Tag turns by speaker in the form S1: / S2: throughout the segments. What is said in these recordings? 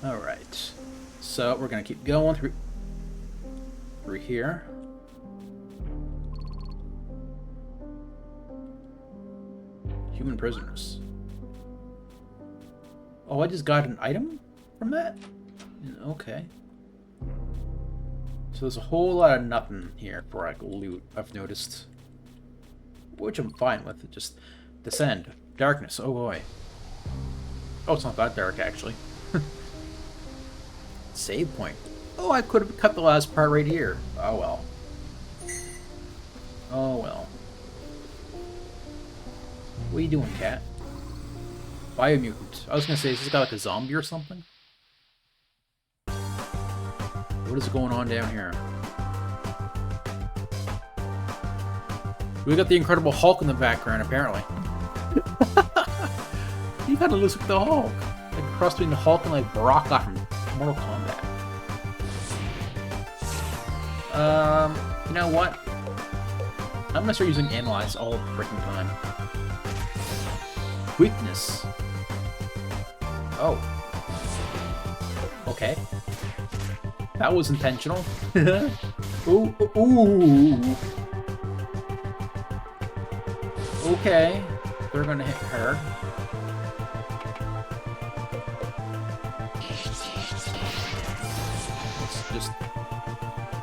S1: Alright. So, we're gonna keep going through here. Human prisoners. Oh, I just got an item from that? Okay. So there's a whole lot of nothing here for like loot, I've noticed. Which I'm fine with. Just descend. Darkness. Oh boy. Oh, it's not that dark actually. Save point. Oh, I could have cut the last part right here. Oh well. Oh well. What are you doing, cat? Biomutant. I was gonna say, is this guy like a zombie or something? What is going on down here? We got the Incredible Hulk in the background, apparently. He kind of looks like the Hulk. Like a cross between the Hulk and like Baraka from Mortal Kombat. You know what? I'm gonna start using Analyze all the freaking time. Weakness. Oh. Okay. That was intentional. Ooh, ooh. Okay. They're gonna hit her. Let's just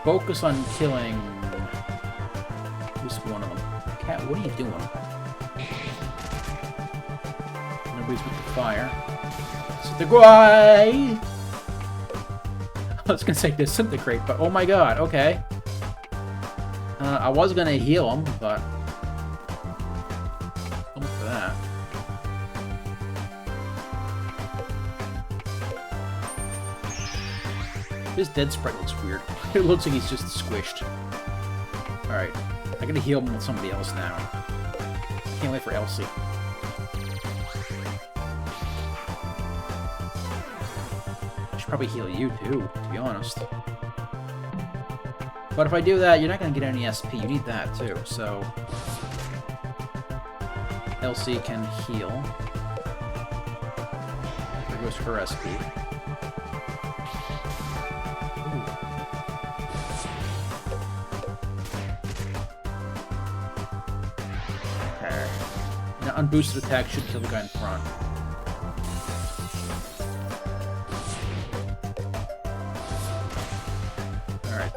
S1: focus on killing just one of them. Cat, what are you doing? Nobody's with the fire. Disintegrate! I was gonna say disintegrate, but oh my god, okay. I was gonna heal him, but look for that. This dead sprite looks weird. It looks like he's just squished. Alright, I gotta heal him with somebody else now. Can't wait for Elsie. Probably heal you too, to be honest. But if I do that, you're not going to get any SP. You need that too, so Elsie can heal. There goes her SP. Ooh. Okay. Now unboosted attack should kill the guy in front.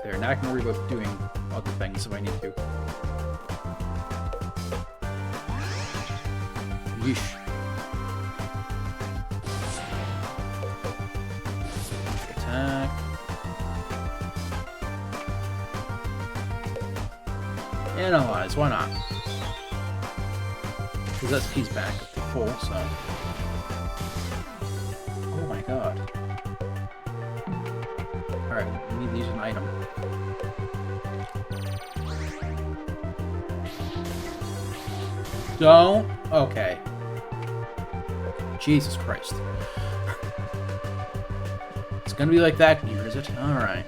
S1: There. Now I can worry about doing other things if I need to. Yeesh. Attack. Analyze, why not? Because SP's back up to full, so. Oh my god. Alright, we need to use an item. Don't? Okay. Jesus Christ. It's gonna be like that here, is it? Alright.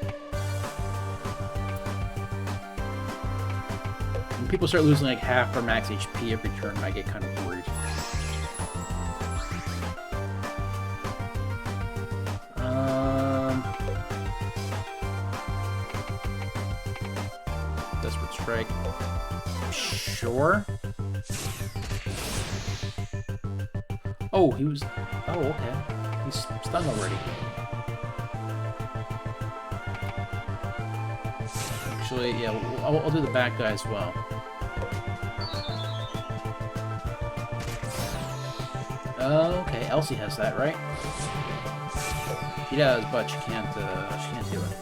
S1: When people start losing like half their max HP every turn, I get kind of worried. Desperate Strike. Sure. Oh, he was... Oh, okay. He's stunned already. Actually, yeah, I'll do the back guy as well. Okay, Elsie has that, right? She does, but she can't do it.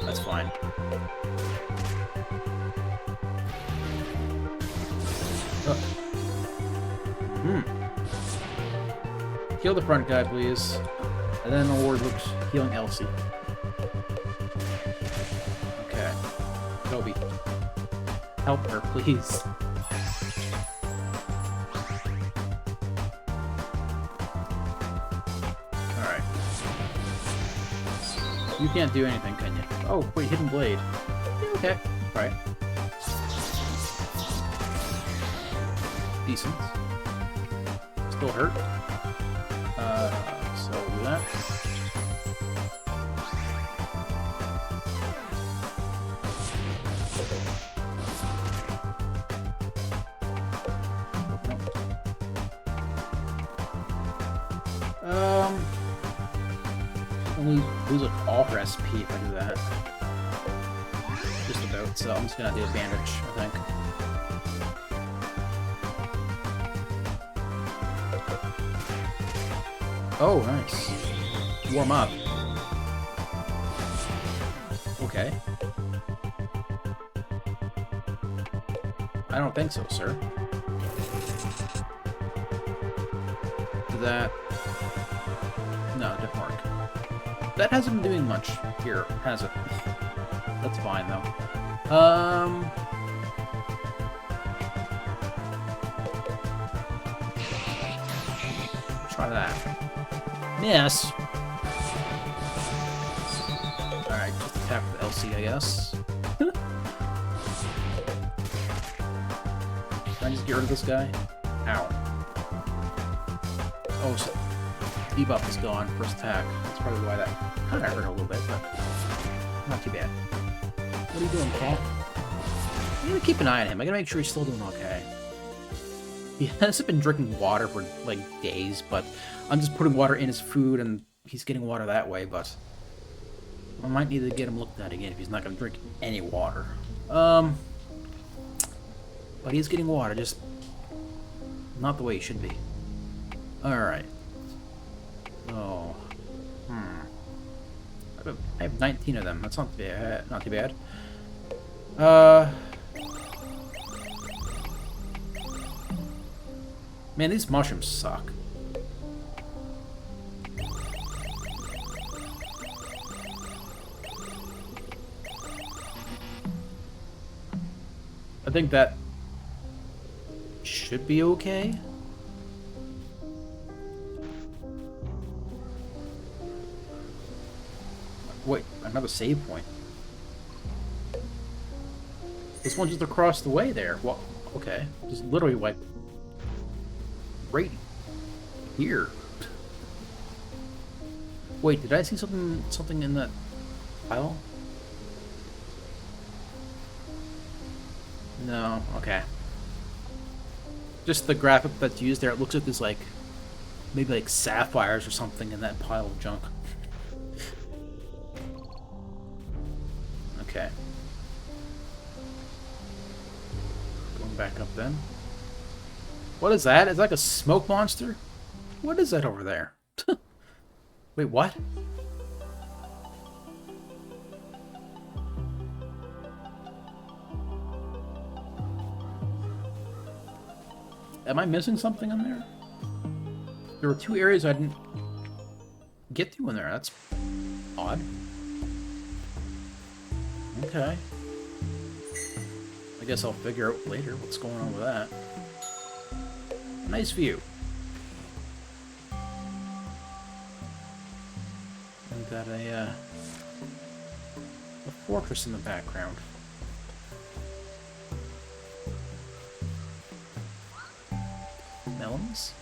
S1: That's fine. Oh. Heal the front guy, please. And then the Lord looks healing Elsie. Okay. Toby. Help her, please. Alright. You can't do anything, can you? Oh, wait, Hidden Blade. Yeah, okay. Alright. Decent. Still hurt? So we'll do that. Only lose like all her SP if I do that. Just about, so I'm just gonna do a bandage, I think. Oh, nice. Warm up. Okay. I don't think so, sir. Do that. No, it didn't work. That hasn't been doing much here, has it? That's fine, though. Try that. Miss! Alright, just attack the LC, I guess. Can I just get rid of this guy? Ow. Oh, so debuff is gone, first attack. That's probably why that kind of hurt a little bit, but not too bad. What are you doing, Paul? I'm gonna keep an eye on him. I gotta make sure he's still doing okay. He hasn't been drinking water for, like, days, but I'm just putting water in his food, and he's getting water that way, but I might need to get him looked at again if he's not gonna drink any water. But he's getting water, just not the way he should be. Alright. Oh. I have 19 of them. That's not bad. Not too bad. Man, these mushrooms suck. I think that should be okay. Wait, another save point. This one's just across the way there. Well, okay. Just literally like right here. Wait, did I see something in that pile? No, okay. Just the graphic that's used there, it looks like there's like maybe like sapphires or something in that pile of junk. Okay. Going back up then. What is that? Is that like a smoke monster? What is that over there? Wait, what? Am I missing something in there? There were two areas I didn't get to in there. That's odd. Okay. I guess I'll figure out later what's going on with that. Nice view. And got a fortress in the background. Melons?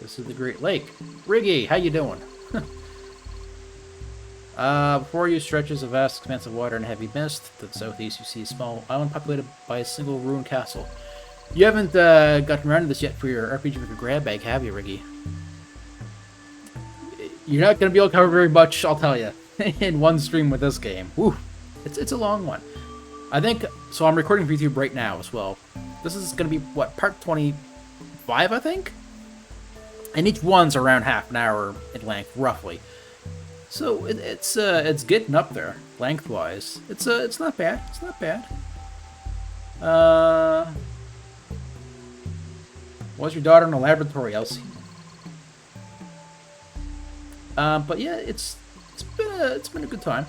S1: This is the Great Lake. Riggy, how you doing? Before you stretches a vast expanse of water and heavy mist. To the southeast, you see a small island populated by a single ruined castle. You haven't gotten around to this yet for your RPG with your grab bag, have you, Riggy? You're not going to be able to cover very much, I'll tell you, in one stream with this game. Whew. It's a long one. I think, so I'm recording for YouTube right now as well. This is going to be, what, part 25, I think? And each one's around half an hour in length, roughly. So it's getting up there, lengthwise. It's not bad. It's not bad. Was your daughter in a laboratory, Elsie? But yeah, it's been a good time.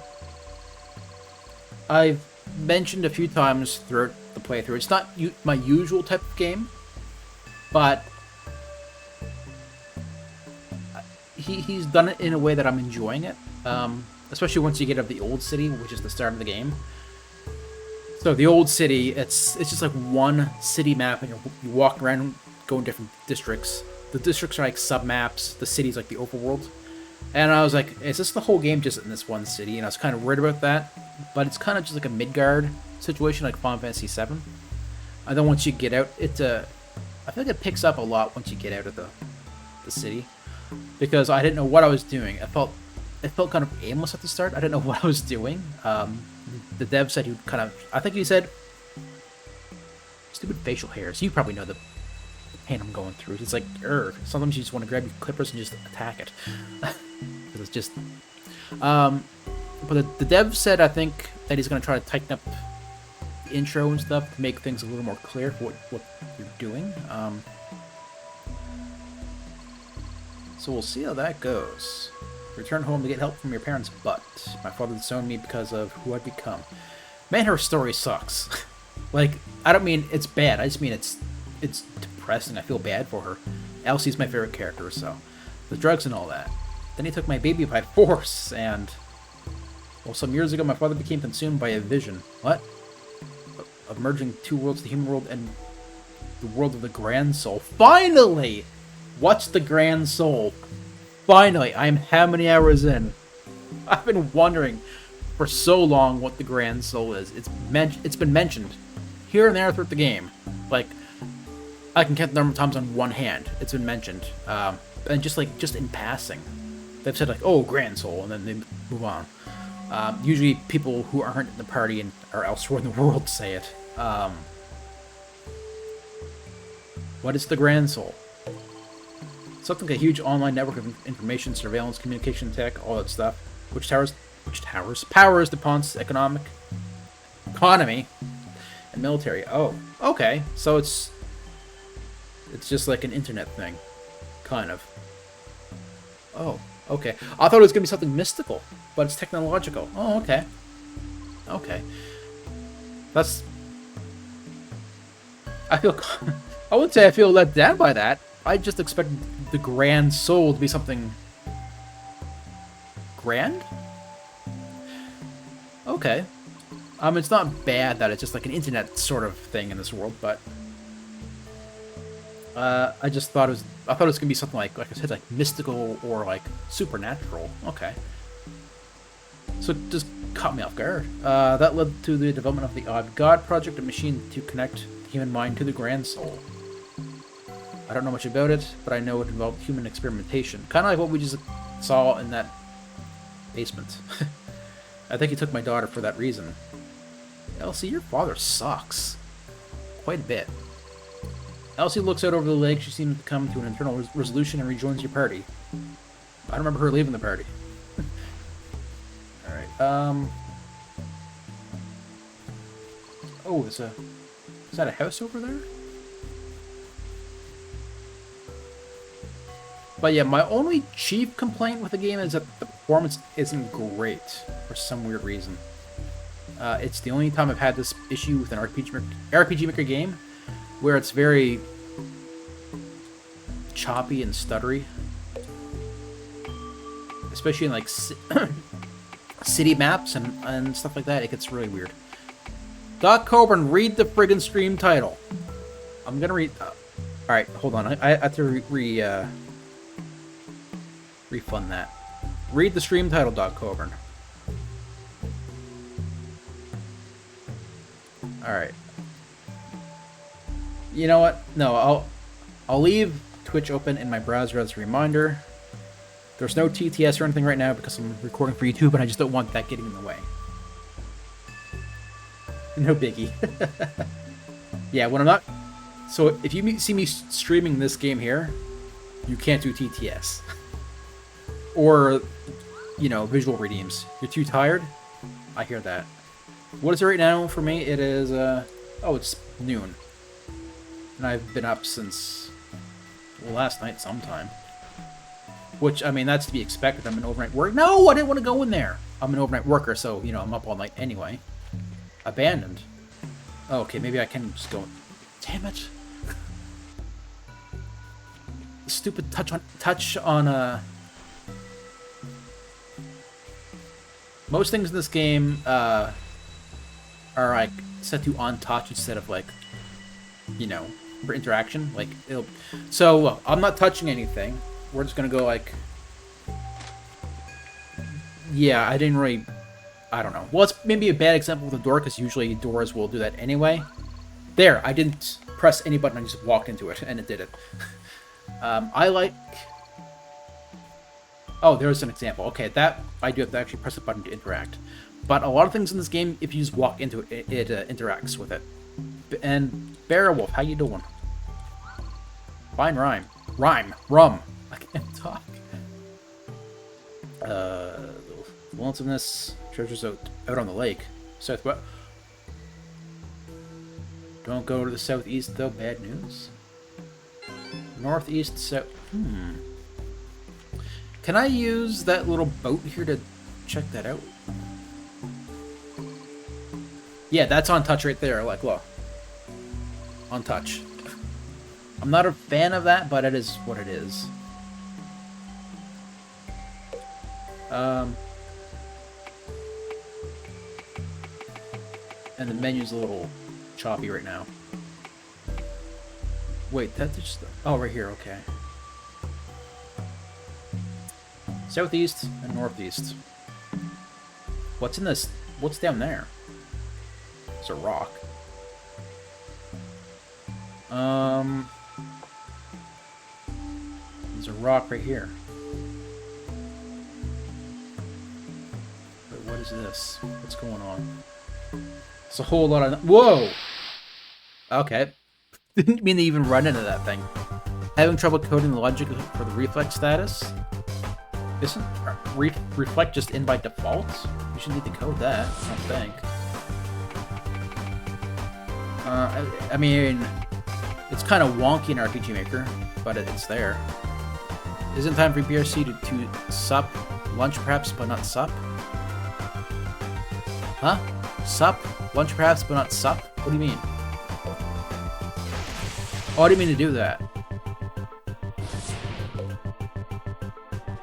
S1: I've mentioned a few times throughout the playthrough. It's not my usual type of game, but he's done it in a way that I'm enjoying it. Especially once you get out of the old city, which is the start of the game. So the old city, it's just like one city map, and you walk around, go in different districts. The districts are like sub maps. The city's like the overworld. And I was like, is this the whole game just in this one city? And I was kind of worried about that. But it's kind of just like a Midgard situation, like Final Fantasy VII. And then once you get out, I feel like it picks up a lot once you get out of the city. Because I didn't know what I was doing. It felt kind of aimless at the start. I didn't know what I was doing. The dev said he would kind of... I think he said... Stupid facial hairs. You probably know the pain I'm going through. It's like, sometimes you just want to grab your clippers and just attack it. Because it's just... but the dev said, I think, that he's going to try to tighten up the intro and stuff to make things a little more clear for what you're doing. So we'll see how that goes. Return home to get help from your parents' butt. My father disowned me because of who I'd become. Man, her story sucks. Like, I don't mean it's bad. I just mean it's depressing. I feel bad for her. Elsie's my favorite character, so the drugs and all that. Then he took my baby by force, and well, some years ago, my father became consumed by a vision. What? Of merging two worlds, the human world and the world of the Grand Soul. Finally! What's the Grand Soul? Finally, I am how many hours in? I've been wondering for so long what the Grand Soul is. It's been mentioned here and there throughout the game. Like, I can count the number of times on one hand. It's been mentioned, and just in passing, they've said like, "Oh, Grand Soul," and then they move on. Usually, people who aren't in the party and are elsewhere in the world say it. What is the Grand Soul? Something like a huge online network of information, surveillance, communication tech, all that stuff, which powers DuPont's economy and military. Oh, okay. So it's just like an internet thing, kind of. Oh, okay. I thought it was gonna be something mystical, but it's technological. Oh, okay. Okay. That's. I wouldn't say I feel let down by that. I just expected the Grand Soul to be something grand? Okay. It's not bad that it's just like an internet sort of thing in this world, but I just thought it was gonna be something like I said, like mystical or like supernatural. Okay. So it just caught me off guard. That led to the development of the Odd God Project, a machine to connect the human mind to the Grand Soul. I don't know much about it, but I know it involved human experimentation. Kind of like what we just saw in that basement. I think he took my daughter for that reason. Elsie, your father sucks. Quite a bit. Elsie looks out over the lake. She seems to come to an internal resolution and rejoins your party. I don't remember her leaving the party. Alright, oh, is that a house over there? But yeah, my only chief complaint with the game is that the performance isn't great for some weird reason. It's the only time I've had this issue with an RPG Maker game where it's very choppy and stuttery. Especially in like city maps and stuff like that, it gets really weird. Doc Coburn, read the friggin' stream title. I'm gonna read... Alright, hold on. I have to refund that. Read the stream title, Doc Coburn. Alright. You know what? No, I'll leave Twitch open in my browser as a reminder. There's no TTS or anything right now because I'm recording for YouTube, and I just don't want that getting in the way. No biggie. Yeah, when I'm not... So, if you see me streaming this game here, you can't do TTS. Or, you know, visual redeems. You're too tired? I hear that. What is it right now for me? It is, oh, it's noon. And I've been up since, well, last night sometime. Which, I mean, that's to be expected. I'm an overnight worker. No, I didn't want to go in there. I'm an overnight worker, so, you know, I'm up all night anyway. Abandoned. Oh, okay, maybe I can just go... Damn it. Stupid touch on most things in this game are are like set to on touch instead of like, you know, for interaction. Like it'll. So look, I'm not touching anything. We're just gonna go like. Yeah, I didn't really. I don't know. Well, it's maybe a bad example with the door because usually doors will do that anyway. There, I didn't press any button. I just walked into it and it did it. I like. Oh, there's an example. Okay, that I do have to actually press a button to interact. But a lot of things in this game, if you just walk into it, it interacts with it. And Beowulf, how you doing? Fine rhyme. Rum. I can't talk. Lonesomeness. Treasures out on the lake. Southwest. Don't go to the southeast, though. Bad news. Northeast, south. Can I use that little boat here to check that out? Yeah, that's on touch right there. Like, look. On touch. I'm not a fan of that, but it is what it is. And the menu's a little choppy right now. Wait, that's just... Oh, right here, okay. Southeast and northeast. What's in this? What's down there? It's a rock. There's a rock right here. Wait, what is this? What's going on? It's a whole lot of... Whoa! Okay. Didn't mean to even run into that thing. Having trouble coding the logic for the reflex status? Isn't reflect just in by default? You should need to code that, I don't think. I mean, it's kind of wonky in RPG Maker, but it's there. Isn't time for BRC to sup? Lunch perhaps, but not sup? Huh? Sup? Lunch perhaps, but not sup? What do you mean? Oh, I didn't mean to do that.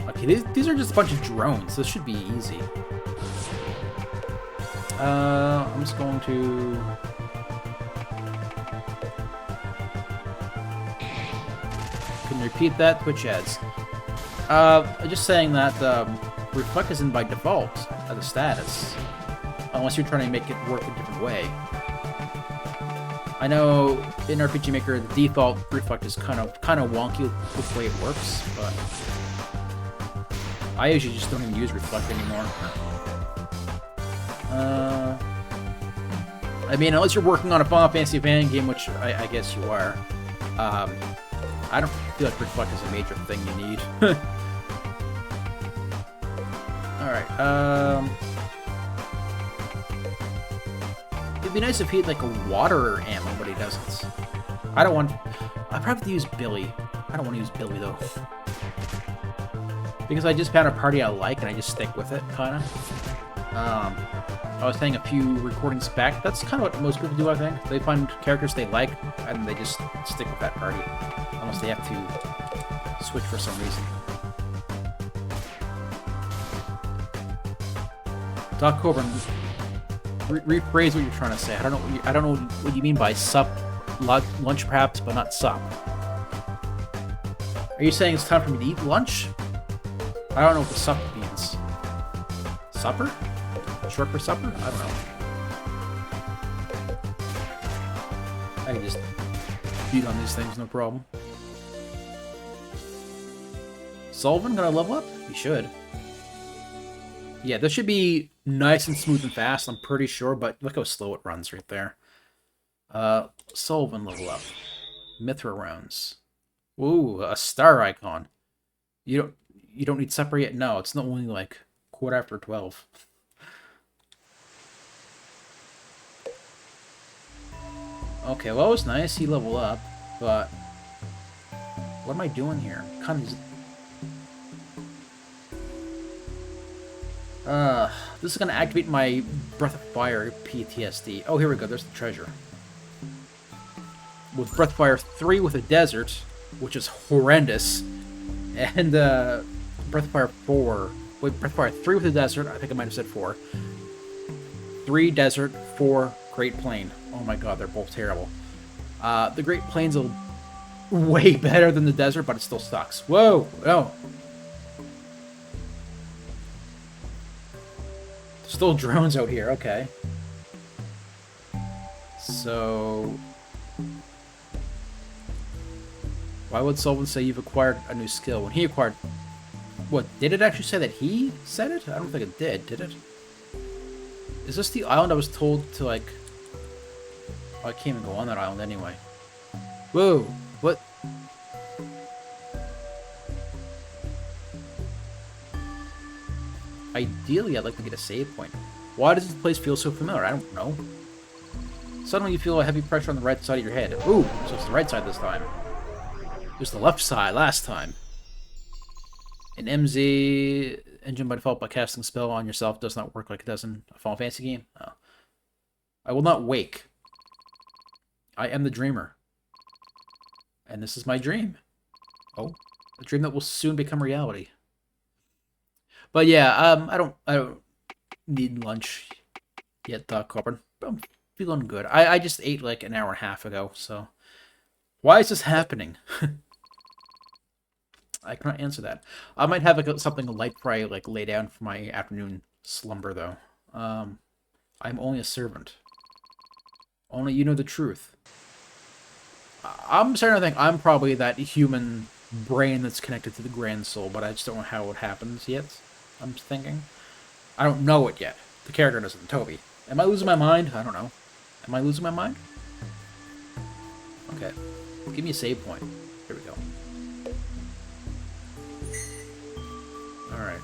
S1: Okay, these are just a bunch of drones. This should be easy. I'm just going to... Can you repeat that? Twitch ads. Just saying that reflect isn't by default as a status, unless you're trying to make it work a different way. I know in RPG Maker the default reflect is kind of wonky with the way it works, but I usually just don't even use reflect anymore. I mean, unless you're working on a Final Fantasy fan game, which I guess you are. I don't feel like reflect is a major thing you need. Alright, it'd be nice if he had like a water ammo, but he doesn't. I probably have to use Billy. I don't want to use Billy though. Because I just found a party I like and I just stick with it, kinda. I was saying a few recordings back, that's kind of what most people do, I think. They find characters they like, and they just stick with that party. Unless they have to switch for some reason. Doc Coburn, rephrase what you're trying to say. I don't know what you mean by sup, lunch perhaps, but not sup. Are you saying it's time for me to eat lunch? I don't know what the sup means. Supper? Short for supper? I don't know. I can just beat on these things, no problem. Sullivan gonna level up? He should. Yeah, this should be nice and smooth and fast, I'm pretty sure, but look how slow it runs right there. Sullivan level up. Mithra rounds. Ooh, a star icon. You don't need supper yet? No, it's not only like 12:15. Okay, well, it was nice. He leveled up, but what am I doing here? Kind of. This is gonna activate my Breath of Fire PTSD. Oh, here we go. There's the treasure. With Breath of Fire 3 with a desert, which is horrendous, and Breath of Fire 4. Wait, Breath of Fire 3 with a desert. I think I might have said 4. 3 desert, 4 Great Plain. Oh my god, they're both terrible. The Great Plain's way better than the desert, but it still sucks. Whoa! Oh. Still drones out here, okay. So... why would someone say you've acquired a new skill when he acquired... What, did it actually say that he said it? I don't think it did it? Is this the island I was told to, like... Oh, I can't even go on that island anyway. Whoa! What? Ideally, I'd like to get a save point. Why does this place feel so familiar? I don't know. Suddenly you feel a heavy pressure on the right side of your head. Ooh, so it's the right side this time. It was the left side last time. An MZ engine by default by casting a spell on yourself does not work like it does in a Final Fantasy game. Oh. I will not wake. I am the dreamer. And this is my dream. Oh, a dream that will soon become reality. But yeah, I don't need lunch yet, Corbin. I'm feeling good. I just ate like an hour and a half ago, so why is this happening? I cannot answer that. I might have like something light before I like lay down for my afternoon slumber, though. I'm only a servant. Only you know the truth. I'm starting to think I'm probably that human brain that's connected to the Grand Soul, but I just don't know how it happens yet. I'm thinking. I don't know it yet. The character doesn't, Toby. Am I losing my mind? I don't know. Am I losing my mind? Okay. Give me a save point. Here we go. Alright.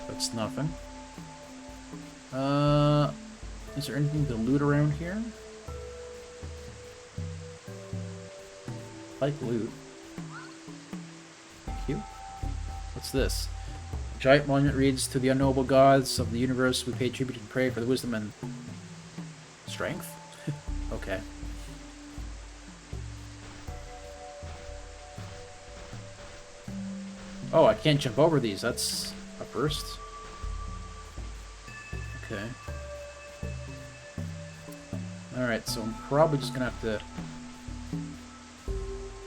S1: That's nothing. Is there anything to loot around here? I like loot. Thank you. What's this? A giant monument reads, to the unknowable gods of the universe, we pay tribute and pray for the wisdom and strength? Okay. Oh, I can't jump over these. That's a first. Okay. Alright, so I'm probably just gonna have to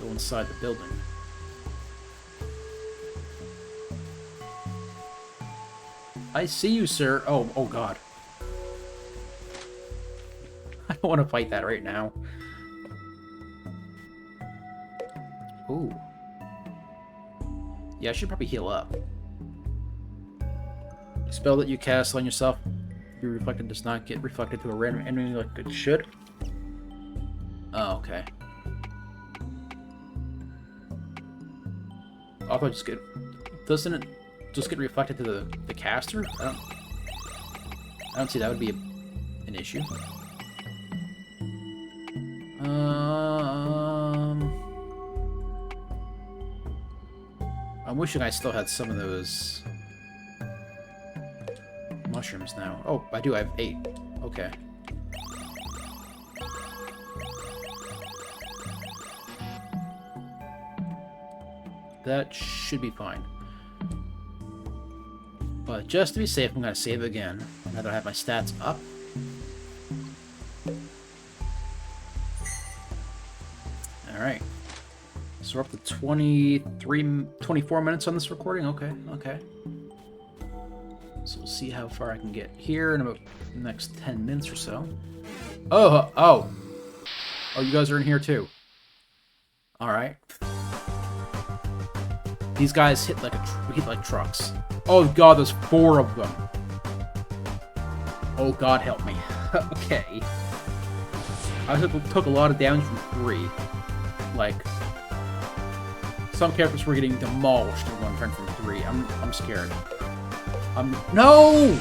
S1: go inside the building. I see you, sir. Oh god. I don't want to fight that right now. Ooh. Yeah, I should probably heal up. A spell that you cast on yourself, be reflected, does not get reflected to a random enemy like it should. Oh, okay. I thought just get... Doesn't it just get reflected to the caster? I don't see that would be an issue. I'm wishing I still had some of those mushrooms now. Oh, I do. I have 8. Okay. That should be fine. But just to be safe, I'm going to save again. Now that I have my stats up. Alright. So we're up to 24 minutes on this recording? Okay, okay. So we'll see how far I can get here in about the next 10 minutes or so. Oh, you guys are in here too. Alright. These guys hit like trucks. Oh god, there's 4 of them. Oh god, help me. Okay. I took a lot of damage from 3. Like, some characters were getting demolished in one turn from 3. I'm scared. No!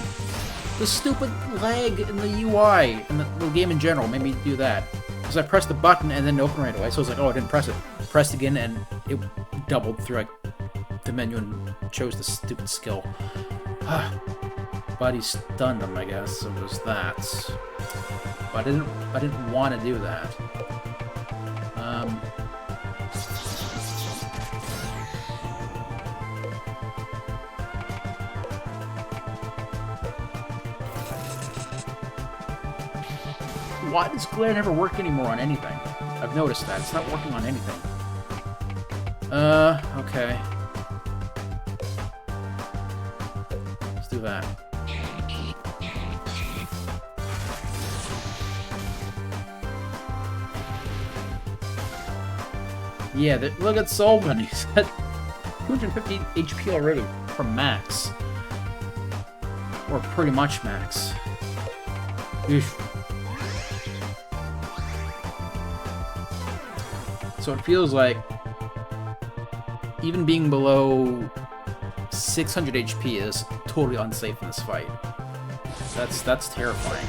S1: The stupid lag in the UI and the game in general made me do that. Because I pressed the button and then it opened right away. So I was like, oh, I didn't press it. I pressed again and it doubled through like the menu and chose the stupid skill. But he stunned him, I guess. So there's that. But I didn't want to do that. Why does glare never work anymore on anything? I've noticed that. It's not working on anything. Okay. Let's do that. Yeah, look at Solman. He's at 250 HP already from max. Or pretty much max. Oof. So it feels like even being below 600 HP is totally unsafe in this fight. That's terrifying.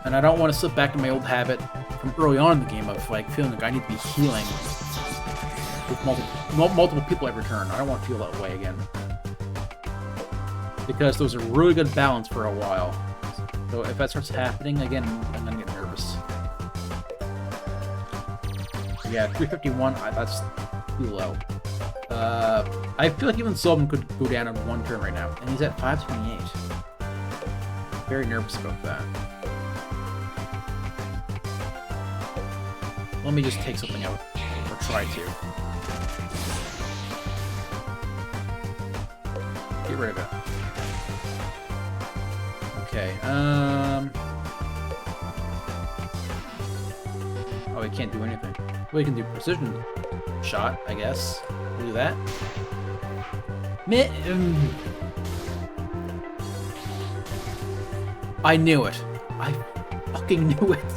S1: And I don't want to slip back to my old habit from early on in the game of like feeling like I need to be healing with multiple people every turn. I don't want to feel that way again. Because there was a really good balance for a while. So if that starts happening again, I'm gonna get nervous. Yeah, 351, that's too low. I feel like even Sullivan could go down in one turn right now, and he's at 528. Very nervous about that. Let me just take something out, or try to. Get rid of it. Okay, oh, he can't do anything. Well, he can do precision shot, I guess. We'll do that. I knew it. I fucking knew it.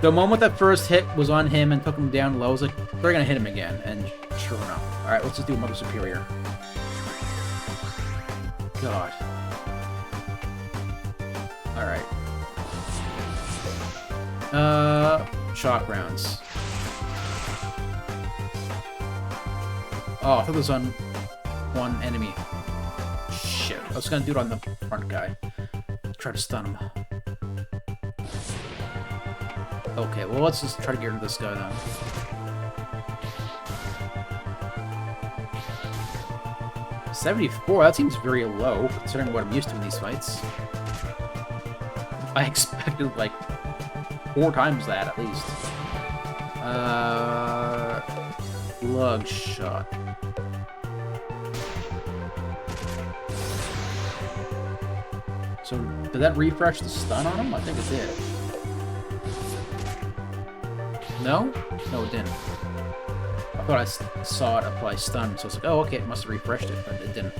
S1: The moment that first hit was on him and took him down low, I was like, they're gonna hit him again, and sure enough. Alright, let's just do Mother Superior. God. Alright. Shock rounds. Oh, I thought it was on one enemy. Shit. I was gonna do it on the front guy. Try to stun him. Okay, well, let's just try to get rid of this guy then. $74, that seems very low, considering what I'm used to in these fights. I expected, like, 4 times that, at least. Lug shot. So, did that refresh the stun on him? I think it did. No? No, it didn't. I thought I saw it apply stun, so I was like, oh, okay, it must have refreshed it, but it didn't.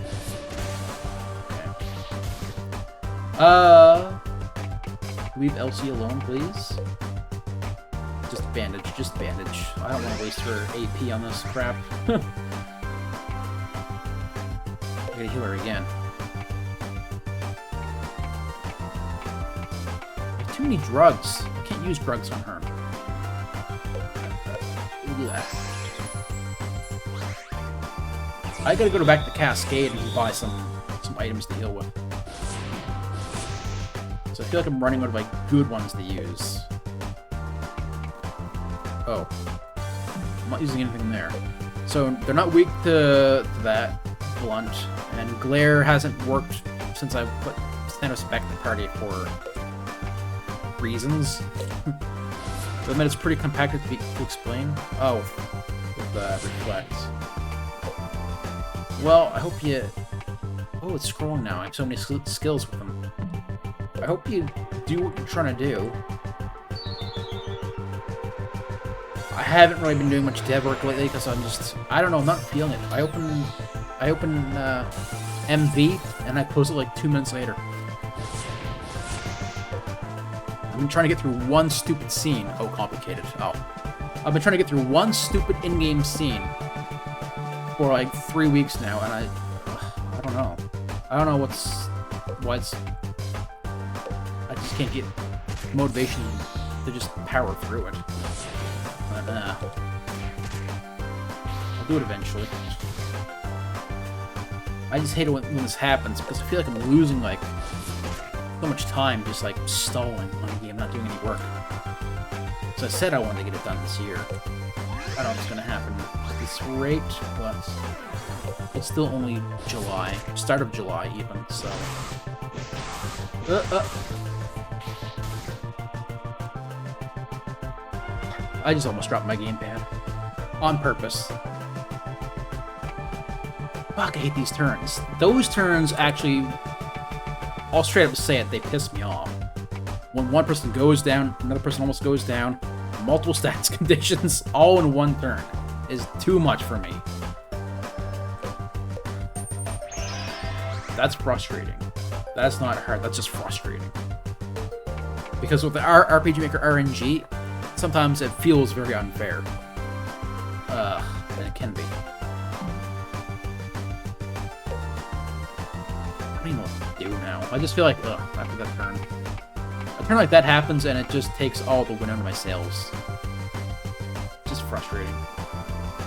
S1: Okay. Leave Elsie alone, please. Just bandage, just bandage. I don't want to waste her AP on this crap. I gotta heal her again. I have too many drugs. I can't use drugs on her. Do that. I gotta go back to the Cascade and buy some items to heal with. So I feel like I'm running out of like good ones to use. Oh. I'm not using anything there. So they're not weak to that blunt, and glare hasn't worked since I put Thanos back in the party for reasons. But I mean, it's pretty compacted to explain. Oh, with the reflect. Well, I hope you... Oh, it's scrolling now. I have so many skills with them. I hope you do what you're trying to do. I haven't really been doing much dev work lately because I'm just... I don't know, I'm not feeling it. I open MV and I close it like 2 minutes later. I've been trying to get through one stupid scene. Oh, complicated. Oh. I've been trying to get through one stupid in-game scene for like 3 weeks now, and I don't know. I don't know what's... I just can't get motivation to just power through it. But, I'll do it eventually. I just hate it when this happens, because I feel like I'm losing, like, so much time just like stalling on a game, not doing any work. So I said I wanted to get it done this year. I don't know if it's going to happen at this rate, but it's still only July. Start of July, even, so... I just almost dropped my gamepad. On purpose. Fuck, I hate these turns. Those turns actually, I'll straight up say it, they piss me off. When one person goes down, another person almost goes down, multiple stats conditions, all in one turn, is too much for me. That's frustrating. That's not hard, that's just frustrating. Because with the RPG Maker RNG, sometimes it feels very unfair. And it can be. I don't even know what to do now. I just feel like, after that turn. A turn like that happens and it just takes all the wind out of my sails. Just frustrating.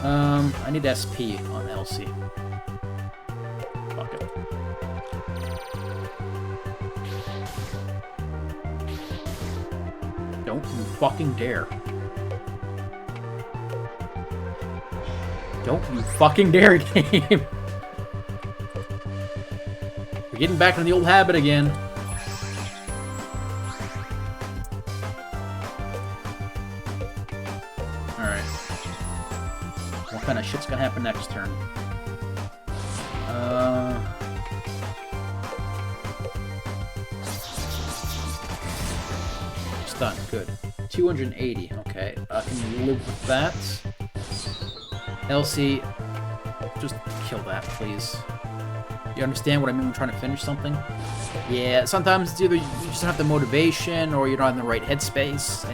S1: I need SP on LC. Fuck it. Don't you fucking dare. Don't you fucking dare, game! We're getting back into the old habit again. Alright. What kind of shit's gonna happen next turn? Stun, good. 280, okay. Can you live with that? LC, just kill that, please. You understand what I mean when trying to finish something? Yeah, sometimes it's either you just don't have the motivation, or you're not in the right headspace,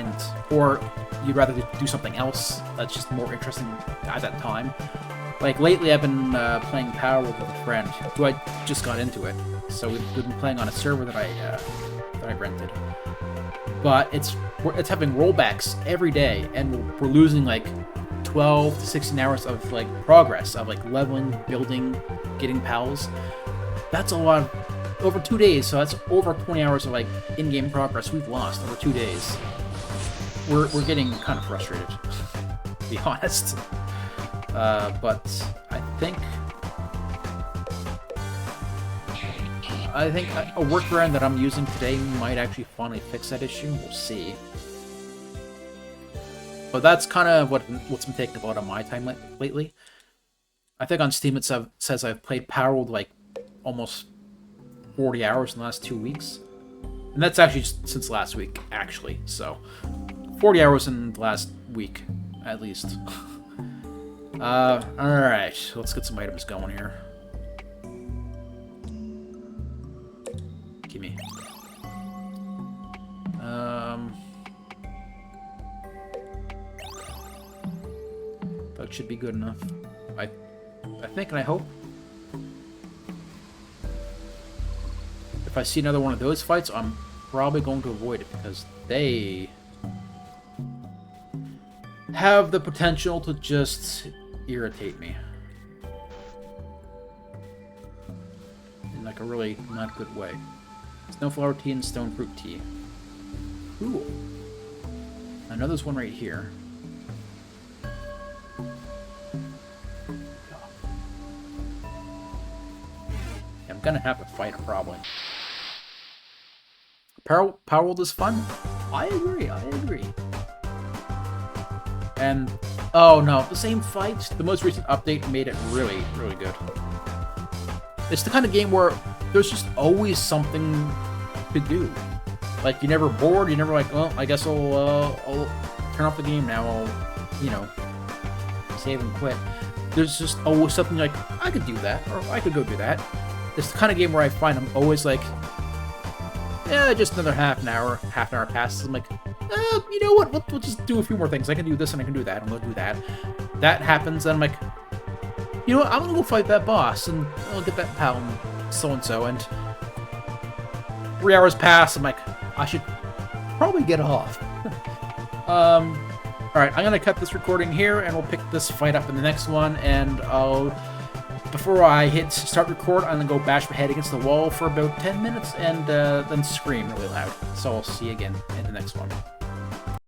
S1: or you'd rather do something else that's just more interesting at that time. Like, lately I've been playing Power with a friend, who I just got into it. So we've been playing on a server that I rented. But it's having rollbacks every day, and we're losing, like, 12 to 16 hours of, like, progress, of, like, leveling, building, getting pals. That's a lot over 2 days, so that's over 20 hours of, like, in-game progress we've lost over 2 days. We're getting kind of frustrated, to be honest. But I think a workaround that I'm using today might actually finally fix that issue. We'll see. But that's kind of what's been taking a lot of my time lately. I think on Steam it says I've played Power World like almost 40 hours in the last 2 weeks. And that's actually just since last week, actually. So, 40 hours in the last week, at least. Alright. Let's get some items going here. Gimme. That should be good enough. I think and I hope. If I see another one of those fights, I'm probably going to avoid it because they have the potential to just irritate me. In like a really not good way. Snowflower tea and stone fruit tea. Cool. I know there's one right here. I'm gonna have to fight him probably. Power World is fun? I agree, I agree. And, oh no, the same fight, the most recent update made it really, really good. It's the kind of game where there's just always something to do. Like, you're never bored, you're never like, well, I guess I'll turn off the game now, I'll, you know, save and quit. There's just always something like, I could do that, or I could go do that. It's the kind of game where I find I'm always like, yeah, just another half an hour passes. I'm like, you know what, we'll just do a few more things. I can do this and I can do that, and we'll do that. That happens, and I'm like, you know what, I'm gonna go fight that boss, and I'll get that pal and so-and-so, and 3 hours pass, I'm like, I should probably get off. Alright, I'm gonna cut this recording here, and we'll pick this fight up in the next one, and before I hit start record, I'm gonna go bash my head against the wall for about 10 minutes, and then scream really loud. So I'll see you again in the next one.